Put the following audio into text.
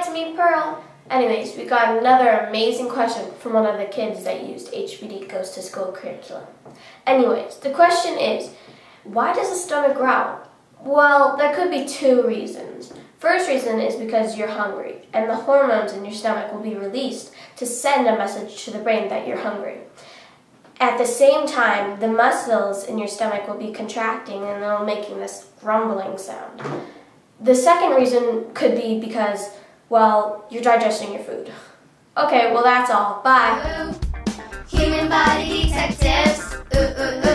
to meet Pearl. Anyways, we got another amazing question from one of the kids that used HBD Goes to School curriculum. Anyways, the question is, why does the stomach growl? Well, there could be two reasons. First reason is because you're hungry, and the hormones in your stomach will be released to send a message to the brain that you're hungry. At the same time, the muscles in your stomach will be contracting and they'll making this grumbling sound. The second reason could be because, well, you're digesting your food. Okay, well that's all. Bye. Human body detectives.